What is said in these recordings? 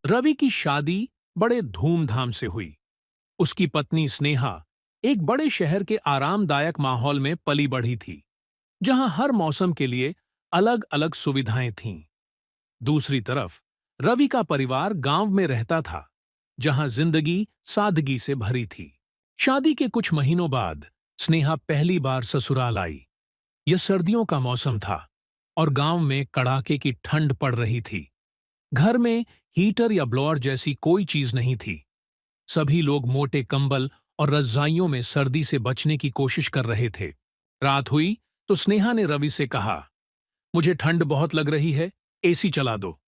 रवि की शादी बड़े धूमधाम से हुई। उसकी पत्नी स्नेहा एक बड़े शहर के आरामदायक माहौल में पली बढ़ी थी, जहां हर मौसम के लिए अलग-अलग सुविधाएं थीं। दूसरी तरफ रवि का परिवार गांव में रहता था, जहां जिंदगी सादगी से भरी थी। शादी के कुछ महीनों बाद स्नेहा पहली बार ससुराल आई। यह सर्दियों का मौसम था और गांव में कड़ाके की ठंड पड़ रही थी। घर में हीटर या ब्लोअर जैसी कोई चीज नहीं थी। सभी लोग मोटे कंबल और रजाइयों में सर्दी से बचने की कोशिश कर रहे थे। रात हुई तो स्नेहा ने रवि से कहा, मुझे ठंड बहुत लग रही है, एसी चला दो।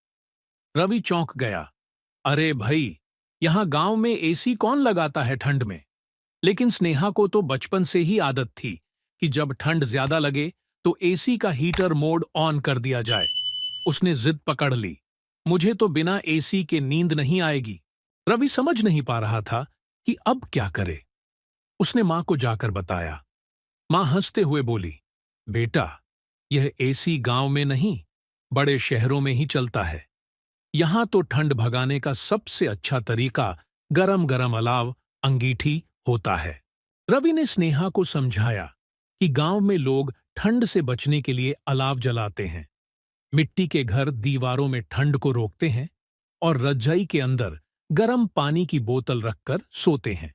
रवि चौंक गया। अरे भाई, यहां गांव में एसी कौन लगाता है ठंड में? लेकिन स्नेहा को तो बचपन से ही आदत थी कि जब ठंड ज्यादा लगे तो एसी का हीटर मोड ऑन कर दिया जाए। उसने जिद पकड़ ली, मुझे तो बिना एसी के नींद नहीं आएगी। रवि समझ नहीं पा रहा था कि अब क्या करे। उसने मां को जाकर बताया। मां हंसते हुए बोली, बेटा, यह एसी गांव में नहीं, बड़े शहरों में ही चलता है। यहां तो ठंड भगाने का सबसे अच्छा तरीका गरम गरम अलाव, अंगीठी होता है। रवि ने स्नेहा को समझाया कि गांव में लोग ठंड से बचने के लिए अलाव जलाते हैं, मिट्टी के घर दीवारों में ठंड को रोकते हैं और रजाई के अंदर गर्म पानी की बोतल रखकर सोते हैं।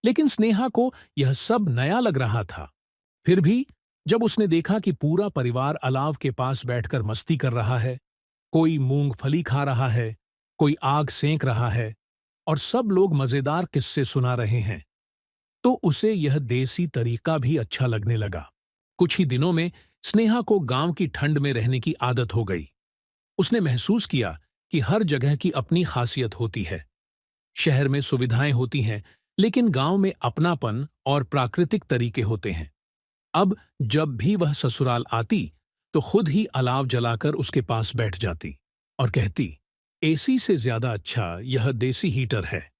लेकिन स्नेहा को यह सब नया लग रहा था। फिर भी जब उसने देखा कि पूरा परिवार अलाव के पास बैठकर मस्ती कर रहा है, कोई मूंगफली खा रहा है, कोई आग सेंक रहा है और सब लोग मजेदार किस्से सुना रहे हैं, तो उसे यह देसी तरीका भी अच्छा लगने लगा। कुछ ही दिनों में स्नेहा को गांव की ठंड में रहने की आदत हो गई। उसने महसूस किया कि हर जगह की अपनी खासियत होती है। शहर में सुविधाएं होती हैं, लेकिन गांव में अपनापन और प्राकृतिक तरीके होते हैं। अब जब भी वह ससुराल आती, तो खुद ही अलाव जलाकर उसके पास बैठ जाती और कहती, एसी से ज्यादा अच्छा यह देसी हीटर है।